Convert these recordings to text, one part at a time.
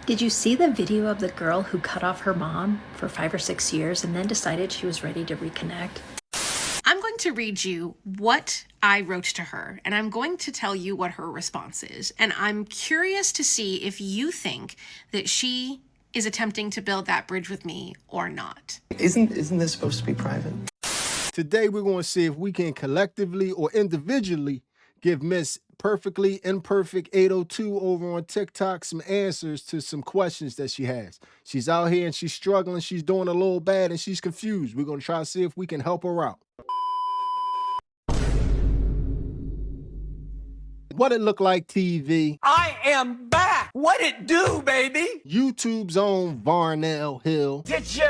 Did you see the video of the girl who cut off her mom for 5 or 6 years and then decided she was ready to reconnect? I'm going to read you what I wrote to her, and I'm going to tell you what her response is. And I'm curious to see if you think that she is attempting to build that bridge with me or not. Isn't this supposed to be private? Today, we're going to see if we can collectively or individually give Miss Perfectly Imperfect 802 over on TikTok some answers to some questions that she has. She's out here and she's struggling. She's doing a little bad and she's confused. We're going to try to see if we can help her out. What it look like, TV? I am back! What it do, baby? YouTube's own Varnell Hill. Did you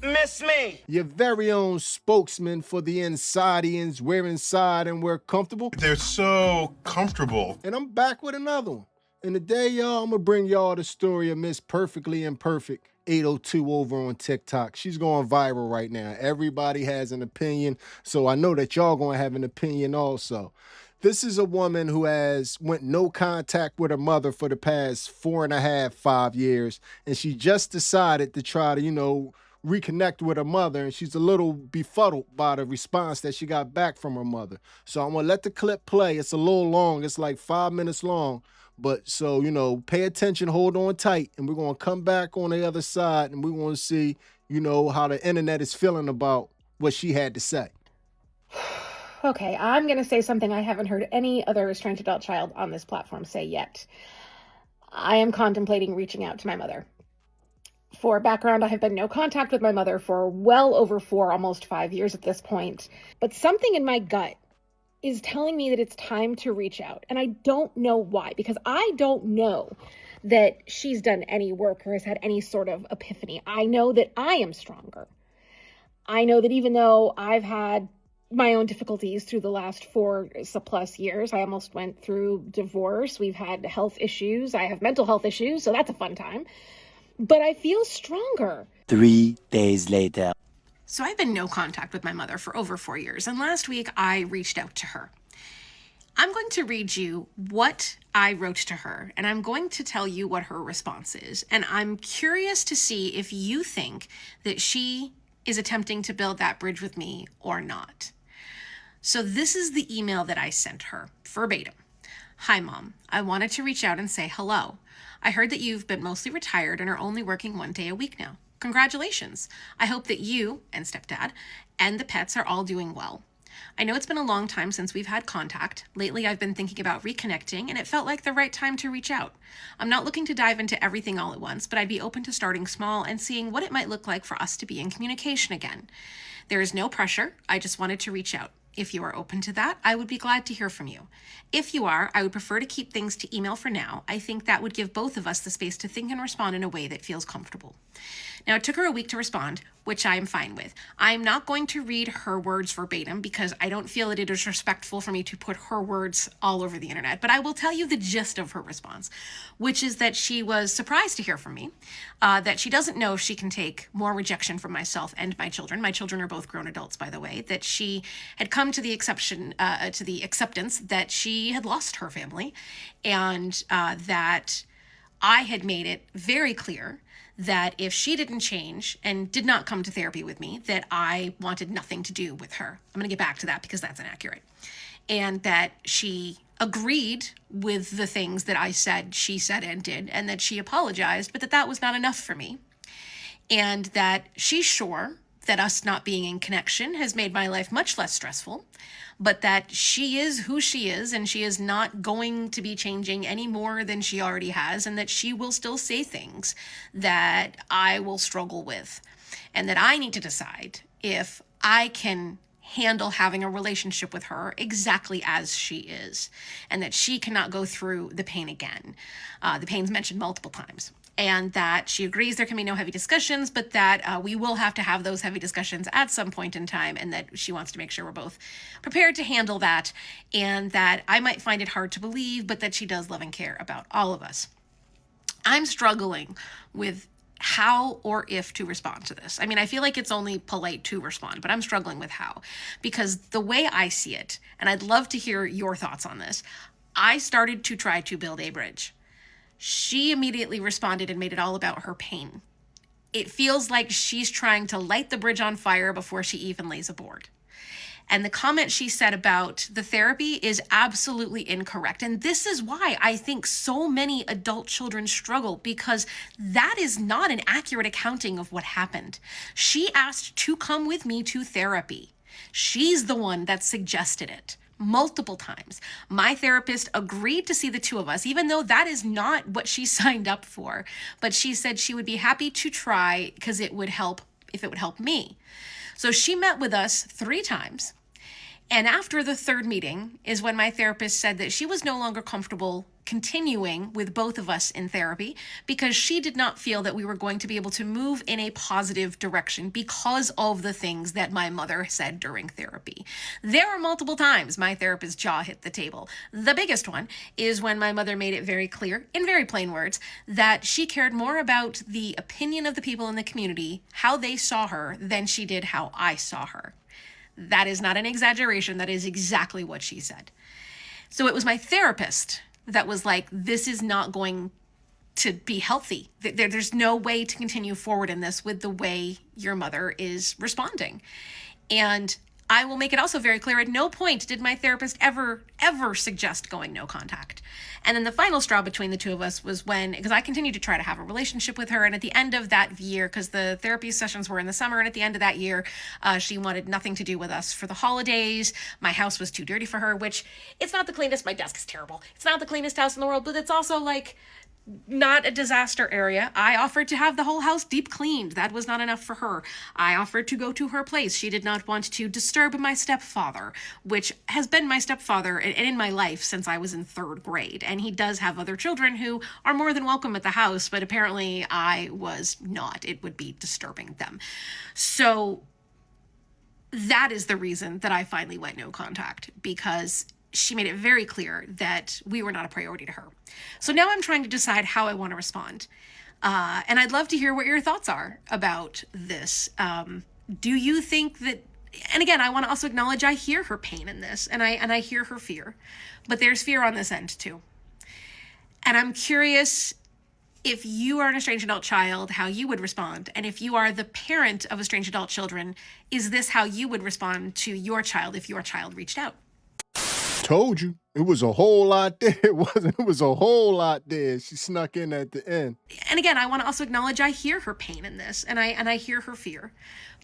miss me? Your very own spokesman for the Insidians. We're inside and we're comfortable. They're so comfortable. And I'm back with another one. And today, y'all, I'm going to bring y'all the story of Miss Perfectly Imperfect 802 over on TikTok. She's going viral right now. Everybody has an opinion, so I know that y'all going to have an opinion also. This is a woman who has went no contact with her mother for the past 4.5, 5 years, and she just decided to try to, reconnect with her mother, and she's a little befuddled by the response that she got back from her mother. So I'm going to let the clip play. It's a little long. It's like 5 minutes long. But so, pay attention, hold on tight, and we're going to come back on the other side, and we're going to see, how the internet is feeling about what she had to say. Okay, I'm going to say something I haven't heard any other restrained adult child on this platform say yet. I am contemplating reaching out to my mother. For background, I have been no contact with my mother for well over 4, almost 5 years at this point. But something in my gut is telling me that it's time to reach out. And I don't know why, because I don't know that she's done any work or has had any sort of epiphany. I know that I am stronger. I know that even though I've had my own difficulties through the last 4+ years. I almost went through divorce. We've had health issues. I have mental health issues, so that's a fun time. But I feel stronger. 3 days later. So I've been no contact with my mother for over 4 years, and last week I reached out to her. I'm going to read you what I wrote to her, and I'm going to tell you what her response is. And I'm curious to see if you think that she is attempting to build that bridge with me or not. So this is the email that I sent her, verbatim. Hi, Mom. I wanted to reach out and say hello. I heard that you've been mostly retired and are only working 1 day a week now. Congratulations. I hope that you and stepdad and the pets are all doing well. I know it's been a long time since we've had contact. Lately, I've been thinking about reconnecting, and it felt like the right time to reach out. I'm not looking to dive into everything all at once, but I'd be open to starting small and seeing what it might look like for us to be in communication again. There is no pressure. I just wanted to reach out. If you are open to that, I would be glad to hear from you. If you are, I would prefer to keep things to email for now. I think that would give both of us the space to think and respond in a way that feels comfortable. Now, it took her a week to respond, which I am fine with. I'm not going to read her words verbatim because I don't feel that it is respectful for me to put her words all over the internet, but I will tell you the gist of her response, which is that she was surprised to hear from me, that she doesn't know if she can take more rejection from myself and my children. My children are both grown adults, by the way, that she had come to the acceptance that she had lost her family, and that I had made it very clear that if she didn't change and did not come to therapy with me, that I wanted nothing to do with her. I'm going to get back to that because that's inaccurate. And that she agreed with the things that I said, she said and did, and that she apologized, but that was not enough for me. And that she's sure that us not being in connection has made my life much less stressful, but that she is who she is and she is not going to be changing any more than she already has, and that she will still say things that I will struggle with, and that I need to decide if I can handle having a relationship with her exactly as she is, and that she cannot go through the pain again. The pain's mentioned multiple times. And that she agrees there can be no heavy discussions, but that we will have to have those heavy discussions at some point in time, and that she wants to make sure we're both prepared to handle that, and that I might find it hard to believe, but that she does love and care about all of us. I'm struggling with how or if to respond to this. I mean, I feel like it's only polite to respond, but I'm struggling with how, because the way I see it, and I'd love to hear your thoughts on this, I started to try to build a bridge. she immediately responded and made it all about her pain. It feels like she's trying to light the bridge on fire before she even lays a board. And the comment she said about the therapy is absolutely incorrect. And this is why I think so many adult children struggle, because that is not an accurate accounting of what happened. She asked to come with me to therapy. She's the one that suggested it multiple times. My therapist agreed to see the two of us, even though that is not what she signed up for. But she said she would be happy to try because it would help if it would help me. So she met with us 3 times. And after the 3rd meeting is when my therapist said that she was no longer comfortable continuing with both of us in therapy because she did not feel that we were going to be able to move in a positive direction because of the things that my mother said during therapy. There were multiple times my therapist's jaw hit the table. The biggest one is when my mother made it very clear, in very plain words, that she cared more about the opinion of the people in the community, how they saw her, than she did how I saw her. That is not an exaggeration. That is exactly what she said. So it was my therapist that was like, this is not going to be healthy. There's no way to continue forward in this with the way your mother is responding. And I will make it also very clear, at no point did my therapist ever suggest going no contact. And then the final straw between the two of us was when, because I continued to try to have a relationship with her, and at the end of that year, because the therapy sessions were in the summer, and at the end of that year, she wanted nothing to do with us for the holidays. My house was too dirty for her, which it's not the cleanest. My desk is terrible. It's not the cleanest house in the world, but it's also like not a disaster area. I offered to have the whole house deep cleaned. That was not enough for her. I offered to go to her place. She did not want to disturb my stepfather, which has been my stepfather in my life since I was in 3rd grade. And he does have other children who are more than welcome at the house, but apparently I was not. It would be disturbing them. So that is the reason that I finally went no contact, because she made it very clear that we were not a priority to her. So now I'm trying to decide how I want to respond. And I'd love to hear what your thoughts are about this. Do you think that, and again, I want to also acknowledge I hear her pain in this, and I hear her fear, but there's fear on this end too. And I'm curious, if you are an estranged adult child, how you would respond. And if you are the parent of estranged adult children, is this how you would respond to your child if your child reached out? Told you. It was a whole lot there. It was a whole lot there. She snuck in at the end. And again, I want to also acknowledge I hear her pain in this, and I hear her fear.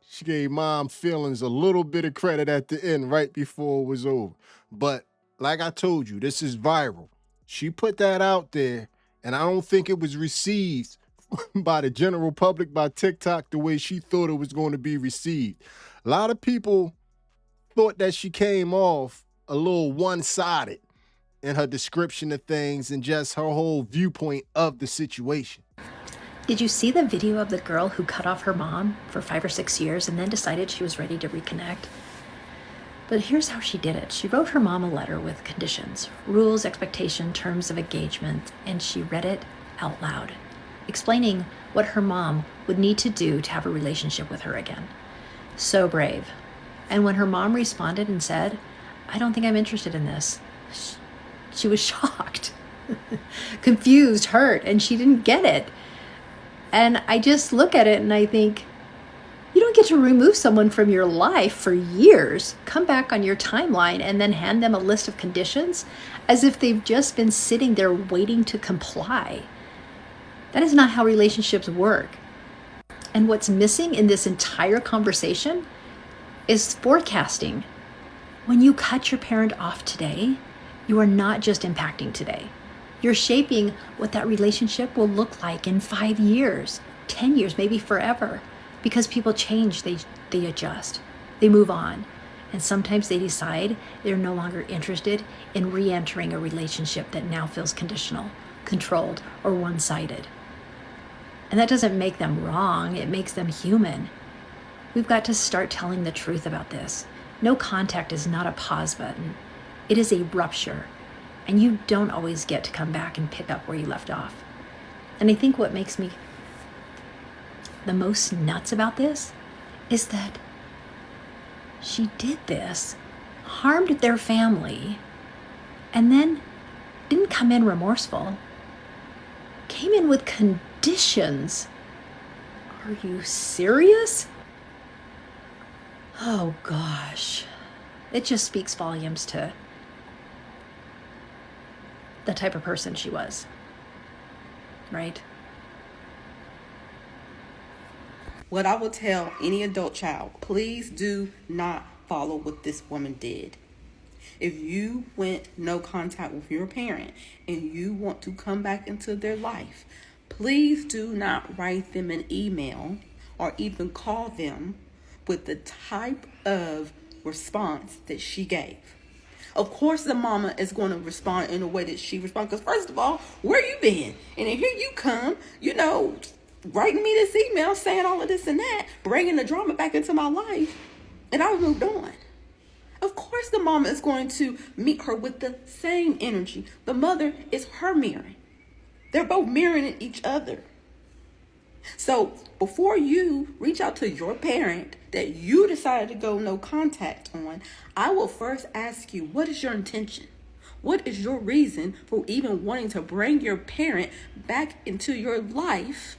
She gave mom feelings a little bit of credit at the end, right before it was over. But like I told you, this is viral. She put that out there, and I don't think it was received by the general public, by TikTok, the way she thought it was going to be received. A lot of people thought that she came off a little one-sided in her description of things and just her whole viewpoint of the situation. Did you see the video of the girl who cut off her mom for 5 or 6 years and then decided she was ready to reconnect? But here's how she did it. She wrote her mom a letter with conditions, rules, expectation, terms of engagement, and she read it out loud, explaining what her mom would need to do to have a relationship with her again. So brave. And when her mom responded and said, "I don't think I'm interested in this," she was shocked, confused, hurt, and she didn't get it. And I just look at it and I think, you don't get to remove someone from your life for years, come back on your timeline, and then hand them a list of conditions as if they've just been sitting there waiting to comply. That is not how relationships work. And what's missing in this entire conversation is forecasting. When you cut your parent off today, you are not just impacting today. You're shaping what that relationship will look like in 5 years, 10 years, maybe forever. Because people change, they adjust, they move on. And sometimes they decide they're no longer interested in re-entering a relationship that now feels conditional, controlled, or one-sided. And that doesn't make them wrong, it makes them human. We've got to start telling the truth about this. No contact is not a pause button. It is a rupture. And you don't always get to come back and pick up where you left off. And I think what makes me the most nuts about this is that she did this, harmed their family, and then didn't come in remorseful. Came in with conditions. Are you serious? Oh gosh. It just speaks volumes to the type of person she was. Right? What I would tell any adult child, please do not follow what this woman did. If you went no contact with your parent and you want to come back into their life, please do not write them an email or even call them with the type of response that she gave. Of course, the mama is going to respond in a way that she responds. Because first of all, where you been? And then here you come, writing me this email saying all of this and that, bringing the drama back into my life. And I moved on. Of course, the mama is going to meet her with the same energy. The mother is her mirroring. They're both mirroring each other. So before you reach out to your parent that you decided to go no contact on, I will first ask you, what is your intention? What is your reason for even wanting to bring your parent back into your life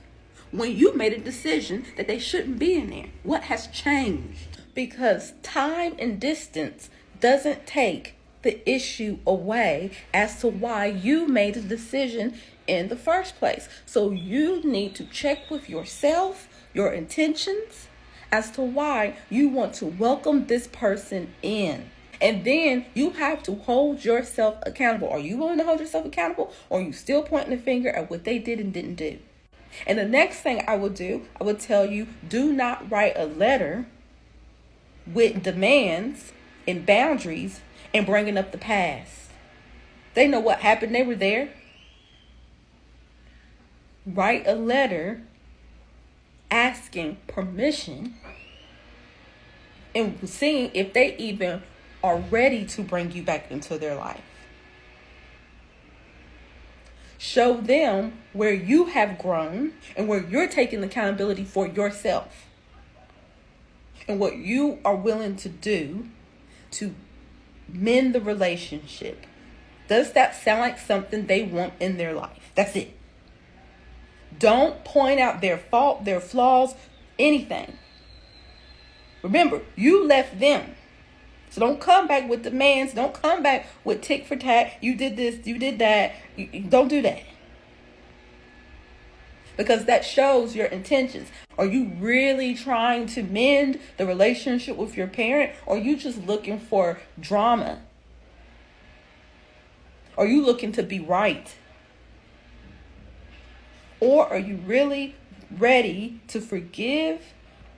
when you made a decision that they shouldn't be in there? What has changed? Because time and distance doesn't take the issue away as to why you made the decision in the first place. So you need to check with yourself, your intentions, as to why you want to welcome this person in. And then you have to hold yourself accountable. Are you willing to hold yourself accountable, or are you still pointing the finger at what they did and didn't do? And the next thing I would do, I would tell you, do not write a letter with demands and boundaries and bringing up the past. They know what happened. They were there. Write a letter asking permission and seeing if they even are ready to bring you back into their life. Show them where you have grown and where you're taking accountability for yourself and what you are willing to do to mend the relationship. Does that sound like something they want in their life? That's it. Don't point out their fault, their flaws, anything. Remember, you left them. So don't come back with demands. Don't come back with tick for tat. You did this, you did that. Don't do that. Because that shows your intentions. Are you really trying to mend the relationship with your parent? Or are you just looking for drama? Are you looking to be right? Or are you really ready to forgive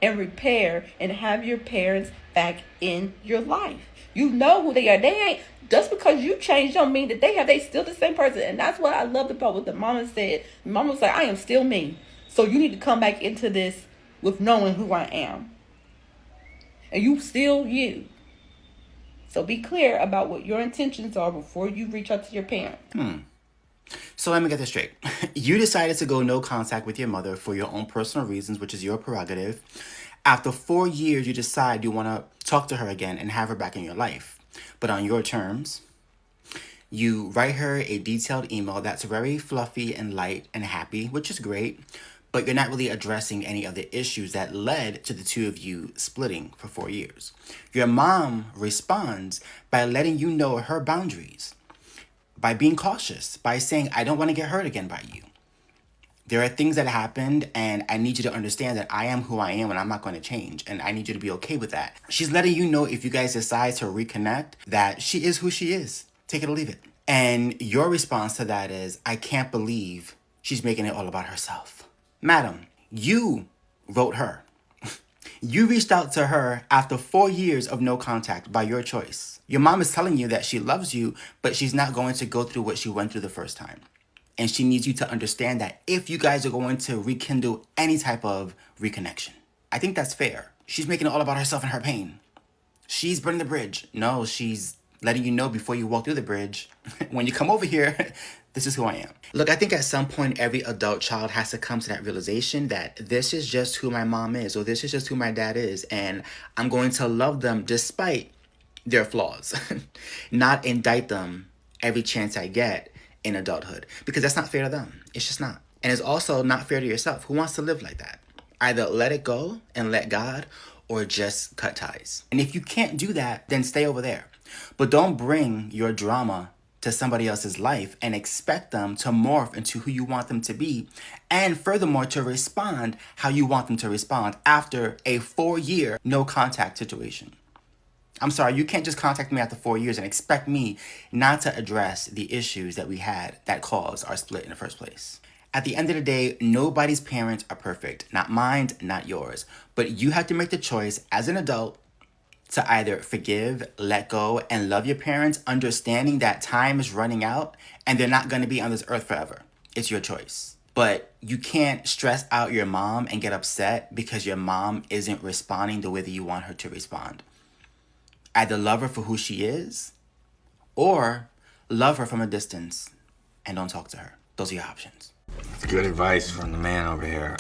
and repair and have your parents back in your life? You know who they are. They ain't, just because you changed don't mean that they still the same person. And that's what I loved about what the mama said. The mama was like, I am still me. So you need to come back into this with knowing who I am. And you still you. So be clear about what your intentions are before you reach out to your parent. So let me get this straight. You decided to go no contact with your mother for your own personal reasons, which is your prerogative. After 4 years, you decide you want to talk to her again and have her back in your life. But on your terms, you write her a detailed email that's very fluffy and light and happy, which is great. But you're not really addressing any of the issues that led to the two of you splitting for 4 years. Your mom responds by letting you know her boundaries, by being cautious, by saying, I don't want to get hurt again by you. There are things that happened, and I need you to understand that I am who I am and I'm not going to change, and I need you to be okay with that. She's letting you know, if you guys decide to reconnect, that she is who she is. Take it or leave it. And your response to that is, I can't believe she's making it all about herself. Madam, you wrote her. You reached out to her after 4 years of no contact by your choice. Your mom is telling you that she loves you, but she's not going to go through what she went through the first time. And she needs you to understand that if you guys are going to rekindle any type of reconnection. I think that's fair. She's making it all about herself and her pain. She's burning the bridge. No, she's letting you know before you walk through the bridge, when you come over here, this is who I am. Look, I think at some point, every adult child has to come to that realization that this is just who my mom is, or this is just who my dad is, and I'm going to love them despite their flaws, not indict them every chance I get in adulthood, because that's not fair to them. It's just not. And it's also not fair to yourself. Who wants to live like that? Either let it go and let God, or just cut ties. And if you can't do that, then stay over there. But don't bring your drama to somebody else's life and expect them to morph into who you want them to be, and furthermore to respond how you want them to respond after a 4-year no contact situation. I'm sorry, you can't just contact me after 4 years and expect me not to address the issues that we had that caused our split in the first place. At the end of the day, nobody's parents are perfect. Not mine, not yours. But you have to make the choice as an adult to either forgive, let go, and love your parents, understanding that time is running out and they're not going to be on this earth forever. It's your choice. But you can't stress out your mom and get upset because your mom isn't responding the way that you want her to respond. Either love her for who she is, or love her from a distance and don't talk to her. Those are your options. That's good advice from the man over here.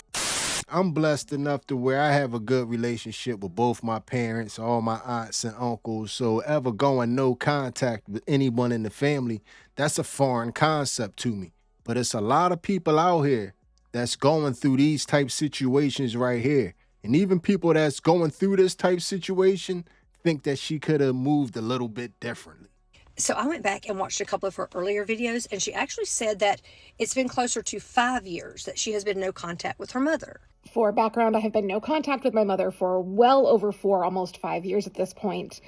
I'm blessed enough to where I have a good relationship with both my parents, all my aunts and uncles. So ever going no contact with anyone in the family, that's a foreign concept to me. But it's a lot of people out here that's going through these type situations right here. And even people that's going through this type situation think that she could have moved a little bit differently. So I went back and watched a couple of her earlier videos, and she actually said that it's been closer to 5 years that she has been no contact with her mother. For background, I have been no contact with my mother for well over 4, almost 5 years at this point.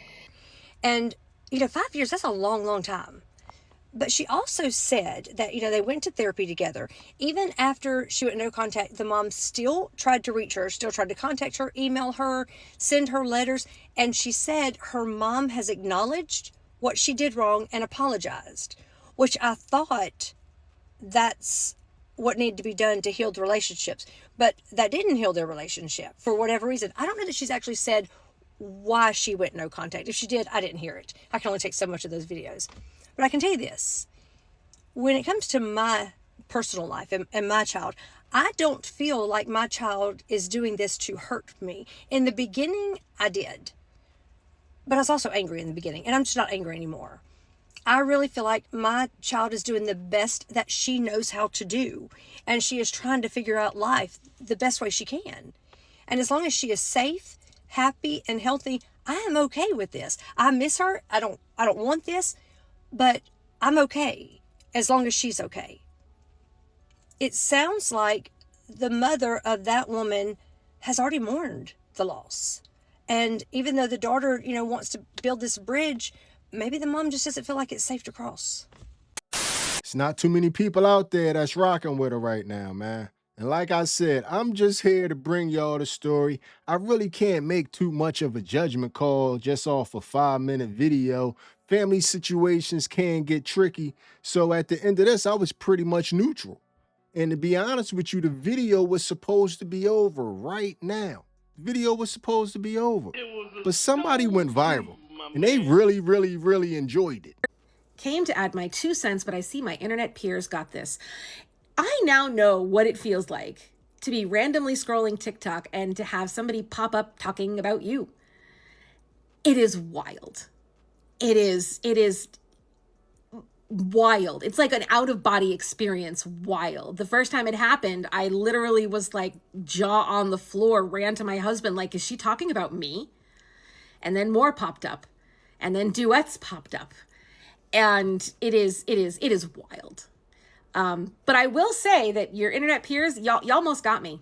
And, 5 years, that's a long, long time. But she also said that, they went to therapy together. Even after she went no contact, the mom still tried to reach her, still tried to contact her, email her, send her letters. And she said her mom has acknowledged what she did wrong and apologized, which I thought that's what needed to be done to heal the relationships. But that didn't heal their relationship for whatever reason. I don't know that she's actually said why she went no contact. If she did, I didn't hear it. I can only take so much of those videos. But I can tell you this. When it comes to my personal life and my child, I don't feel like my child is doing this to hurt me. In the beginning, I did. But I was also angry in the beginning, and I'm just not angry anymore. I really feel like my child is doing the best that she knows how to do, and she is trying to figure out life the best way she can. And as long as she is safe, happy, and healthy, I am okay with this. I miss her. I don't want this, but I'm okay as long as she's okay. It sounds like the mother of that woman has already mourned the loss. And even though the daughter, wants to build this bridge, maybe the mom just doesn't feel like it's safe to cross. It's not too many people out there that's rocking with her right now, man. And like I said, I'm just here to bring y'all the story. I really can't make too much of a judgment call just off a 5-minute video. Family situations can get tricky. So at the end of this, I was pretty much neutral. And to be honest with you, the video was supposed to be over right now. The video was supposed to be over. But somebody went viral. And they really, really, really enjoyed it. Came to add my 2 cents, but I see my internet peers got this. I now know what it feels like to be randomly scrolling TikTok and to have somebody pop up talking about you. It is wild. It is wild. It's like an out-of-body experience. Wild. The first time it happened, I literally was like jaw on the floor, ran to my husband like, is she talking about me? And then more popped up, and then duets popped up, and it is wild. But I will say that your internet peers, y'all almost got me.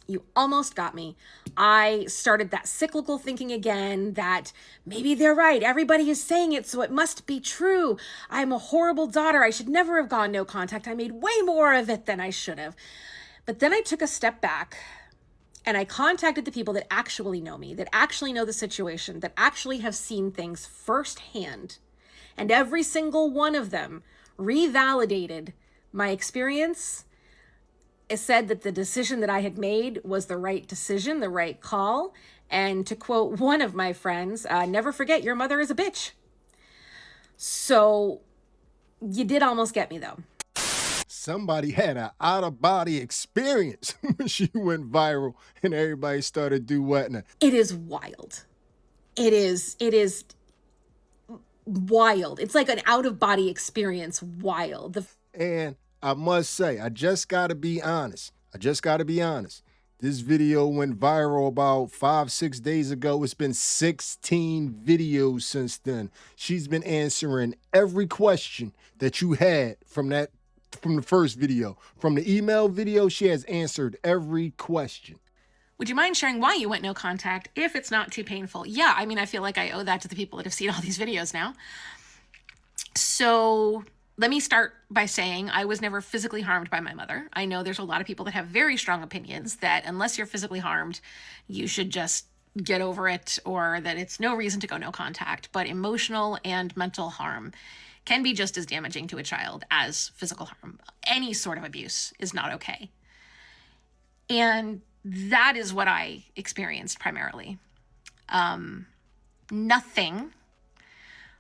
You almost got me. I started that cyclical thinking again that maybe they're right. Everybody is saying it, so it must be true. I'm a horrible daughter. I should never have gone no contact. I made way more of it than I should have. But then I took a step back and I contacted the people that actually know me, that actually know the situation, that actually have seen things firsthand. And every single one of them revalidated my experience. It said that the decision that I had made was the right decision, the right call. And to quote one of my friends, never forget your mother is a bitch. So you did almost get me though. Somebody had an out-of-body experience when she went viral and everybody started duetting her. It is wild. It is wild. It's like an out-of-body experience. Wild. And I must say, I just gotta be honest. This video went viral about 5-6 days ago. It's been 16 videos since then. She's been answering every question that you had from the first video. From the email video, she has answered every question. Would you mind sharing why you went no contact if it's not too painful? Yeah, I mean, I feel like I owe that to the people that have seen all these videos now. So let me start by saying I was never physically harmed by my mother. I know there's a lot of people that have very strong opinions that unless you're physically harmed, you should just get over it, or that it's no reason to go no contact. But emotional and mental harm can be just as damaging to a child as physical harm. Any sort of abuse is not okay. And that is what I experienced primarily. Nothing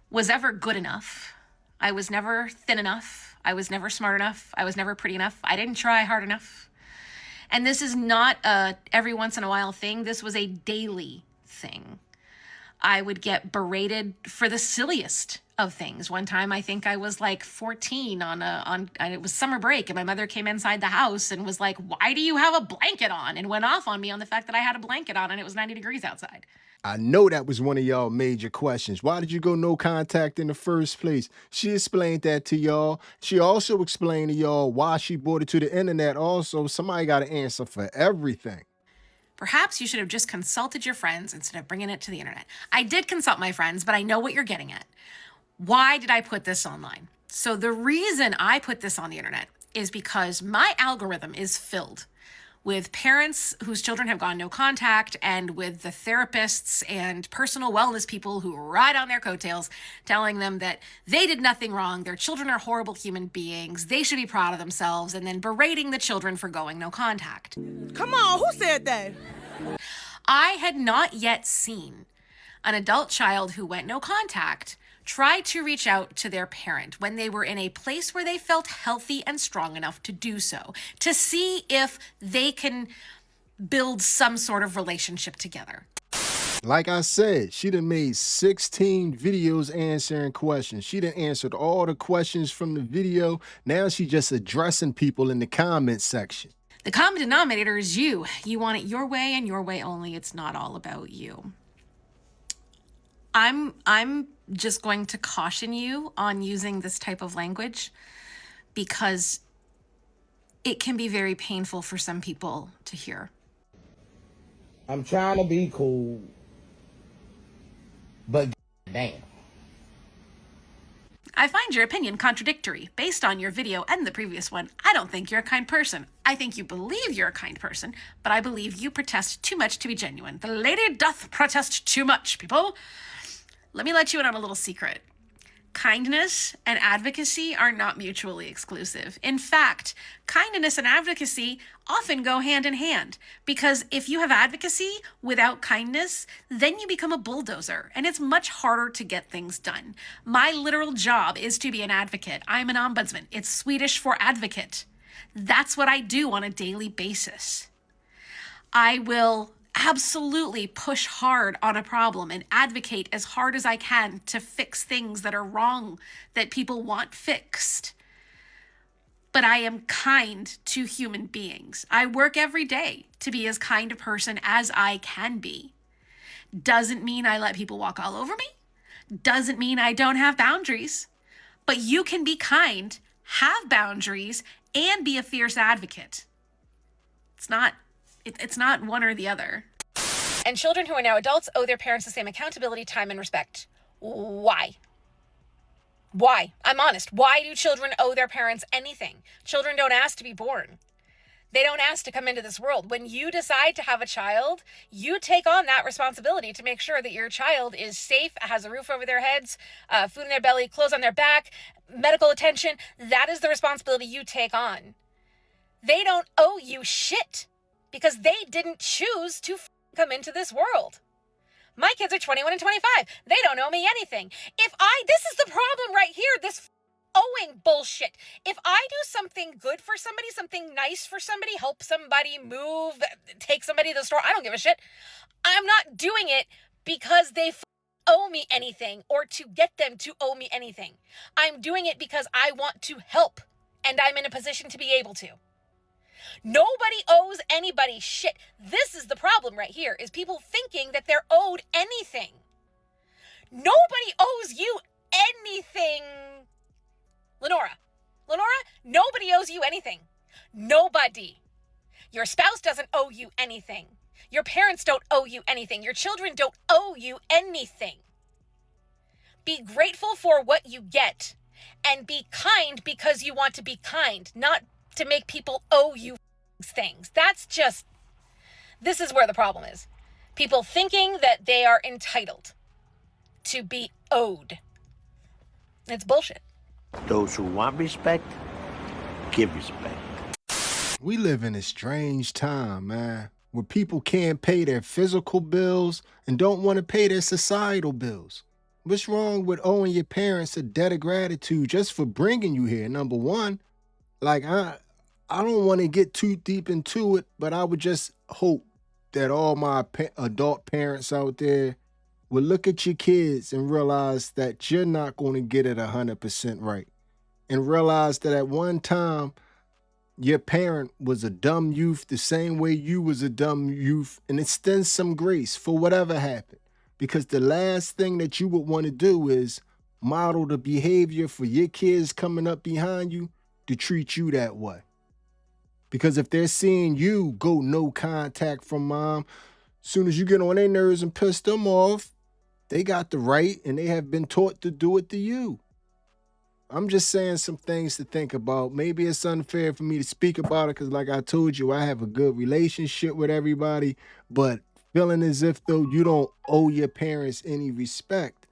was ever good enough. I was never thin enough. I was never smart enough. I was never pretty enough. I didn't try hard enough. And this is not a every once in a while thing. This was a daily thing. I would get berated for the silliest of things. One time, I think I was like 14 and it was summer break, and my mother came inside the house and was like, "Why do you have a blanket on?" and went off on me on the fact that I had a blanket on and it was 90 degrees outside. I know that was one of y'all major questions. Why did you go no contact in the first place? She explained that to y'all. She also explained to y'all why she brought it to the internet. Also, somebody got to answer for everything. Perhaps you should have just consulted your friends instead of bringing it to the internet. I did consult my friends, but I know what you're getting at. Why did I put this online? So the reason I put this on the internet is because my algorithm is filled with parents whose children have gone no contact, and with the therapists and personal wellness people who ride on their coattails telling them that they did nothing wrong, their children are horrible human beings, they should be proud of themselves, and then berating the children for going no contact. Come on, who said that? I had not yet seen an adult child who went no contact try to reach out to their parent when they were in a place where they felt healthy and strong enough to do so, to see if they can build some sort of relationship together. Like I said, she done made 16 videos answering questions. She done answered all the questions from the video. Now she just addressing people in the comment section. The common denominator is you. You want it your way and your way only. It's not all about you. I'm just going to caution you on using this type of language because it can be very painful for some people to hear. I'm trying to be cool, but damn. I find your opinion contradictory. Based on your video and the previous one, I don't think you're a kind person. I think you believe you're a kind person, but I believe you protest too much to be genuine. The lady doth protest too much, people. Let me let you in on a little secret. Kindness and advocacy are not mutually exclusive. In fact, kindness and advocacy often go hand in hand, because if you have advocacy without kindness, then you become a bulldozer, and it's much harder to get things done. My literal job is to be an advocate. I'm an ombudsman. It's Swedish for advocate. That's what I do on a daily basis. I will absolutely push hard on a problem and advocate as hard as I can to fix things that are wrong, that people want fixed. But I am kind to human beings. I work every day to be as kind a person as I can be. Doesn't mean I let people walk all over me. Doesn't mean I don't have boundaries. But you can be kind, have boundaries, and be a fierce advocate. It's not one or the other. And children who are now adults owe their parents the same accountability, time, and respect. Why? Why? I'm honest. Why do children owe their parents anything? Children don't ask to be born. They don't ask to come into this world. When you decide to have a child, you take on that responsibility to make sure that your child is safe, has a roof over their heads, food in their belly, clothes on their back, medical attention. That is the responsibility you take on. They don't owe you shit because they didn't choose to come into this world. My kids are 21 and 25. They don't owe me anything. This is the problem right here, this owing bullshit. If I do something good for somebody, something nice for somebody, help somebody move, take somebody to the store, I don't give a shit. I'm not doing it because they owe me anything or to get them to owe me anything. I'm doing it because I want to help and I'm in a position to be able to. Nobody owes anybody shit. This is the problem right here, is people thinking that they're owed anything. Nobody owes you anything. Lenora, nobody owes you anything. Nobody. Your spouse doesn't owe you anything. Your parents don't owe you anything. Your children don't owe you anything. Be grateful for what you get and be kind because you want to be kind, not to make people owe you things. This is where the problem is. People thinking that they are entitled to be owed. It's bullshit. Those who want respect, give respect. We live in a strange time, man, where people can't pay their physical bills and don't want to pay their societal bills. What's wrong with owing your parents a debt of gratitude just for bringing you here, number one? Like, I don't want to get too deep into it, but I would just hope that all my adult parents out there would look at your kids and realize that you're not going to get it 100% right. And realize that at one time, your parent was a dumb youth the same way you was a dumb youth, and extend some grace for whatever happened. Because the last thing that you would want to do is model the behavior for your kids coming up behind you to treat you that way. Because if they're seeing you go no contact from mom, soon as you get on their nerves and piss them off, they got the right and they have been taught to do it to you. I'm just saying some things to think about. Maybe it's unfair for me to speak about it because like I told you, I have a good relationship with everybody, but feeling as if though you don't owe your parents any respect.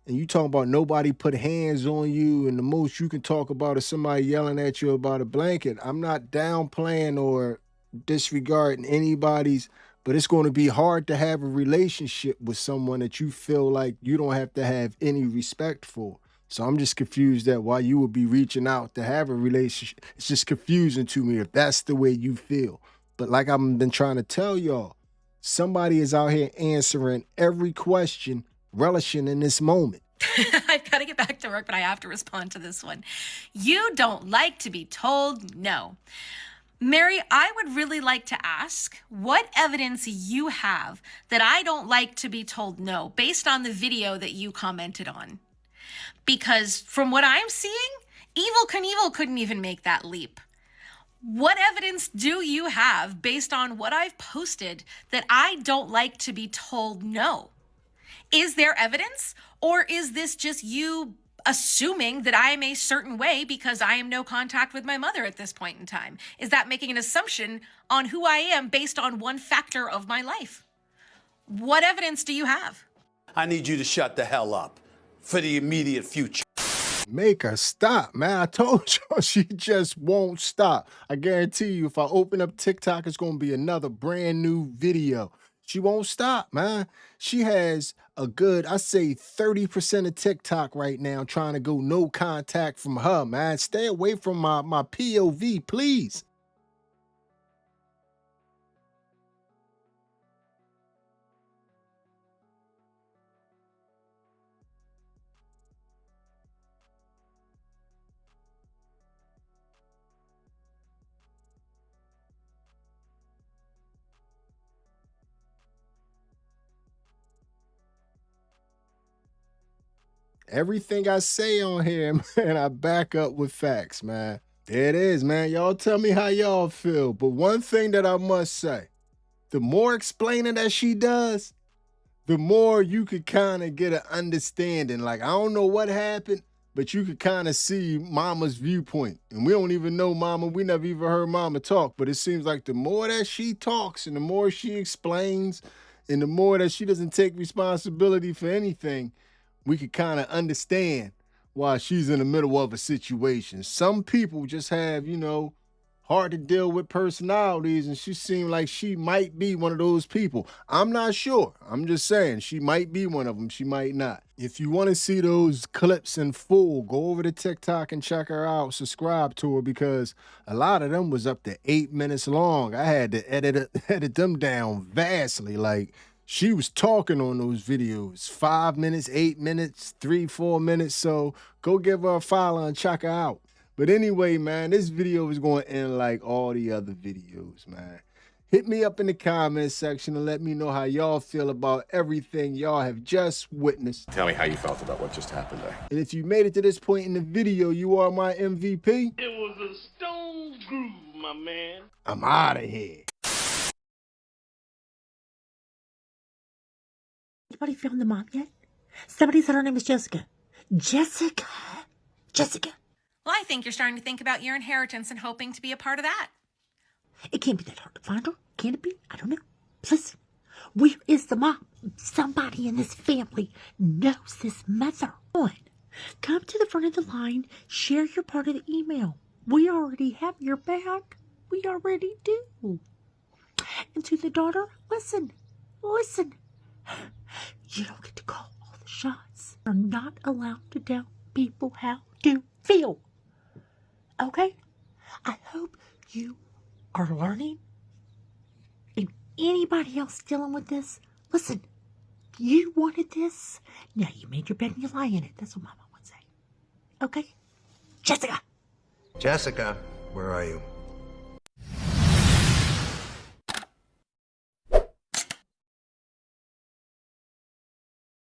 And you talking about nobody put hands on you, and the most you can talk about is somebody yelling at you about a blanket. I'm not downplaying or disregarding anybody's, but it's going to be hard to have a relationship with someone that you feel like you don't have to have any respect for. So I'm just confused that why you would be reaching out to have a relationship. It's just confusing to me if that's the way you feel. But like I've been trying to tell y'all, somebody is out here answering every question, relishing in this moment. I've got to get back to work, but I have to respond to this one. You don't like to be told no. Mary, I would really like to ask what evidence you have that I don't like to be told no based on the video that you commented on. Because from what I'm seeing, Evel Knievel couldn't even make that leap. What evidence do you have based on what I've posted that I don't like to be told no? Is there evidence, or is this just you assuming that I am a certain way because I am no contact with my mother at this point in time? Is that making an assumption on who I am based on one factor of my life? What evidence do you have? I need you to shut the hell up for the immediate future. Make her stop, man. I told you she just won't stop. I guarantee you, if I open up TikTok, it's going to be another brand new video. She won't stop, man. She has a good, I say 30% of TikTok right now trying to go no contact from her, man. Stay away from my POV, please. Everything I say on here, man, I back up with facts, man. There it is, man. Y'all tell me how y'all feel. But one thing that I must say, the more explaining that she does, the more you could kind of get an understanding. Like, I don't know what happened, but you could kind of see mama's viewpoint. And we don't even know mama. We never even heard mama talk. But it seems like the more that she talks and the more she explains and the more that she doesn't take responsibility for anything, we could kind of understand why she's in the middle of a situation. Some people just have, hard to deal with personalities, and she seemed like she might be one of those people. I'm not sure. I'm just saying she might be one of them. She might not. If you want to see those clips in full, go over to TikTok and check her out. Subscribe to her because a lot of them was up to 8 minutes long. I had to edit them down vastly. Like, she was talking on those videos, 5 minutes, 8 minutes, 3, 4 minutes. So go give her a follow and check her out. But anyway, man, this video is going to end like all the other videos, man. Hit me up in the comment section and let me know how y'all feel about everything y'all have just witnessed. Tell me how you felt about what just happened there. And if you made it to this point in the video, you are my MVP. It was a stone groove, my man. I'm out of here. Anybody found the mom yet? Somebody said her name is Jessica. Jessica. Well, I think you're starting to think about your inheritance and hoping to be a part of that. It can't be that hard to find her. Can it be? I don't know. Listen, where is the mom? Somebody in this family knows this mother. Come to the front of the line. Share your part of the email. We already have your back. We already do. And to the daughter, listen. You don't get to call all the shots. You're not allowed to tell people how to feel. Okay? I hope you are learning. And anybody else dealing with this, listen, you wanted this. Now you made your bed and you lie in it. That's what Mama would say. Okay? Jessica, where are you?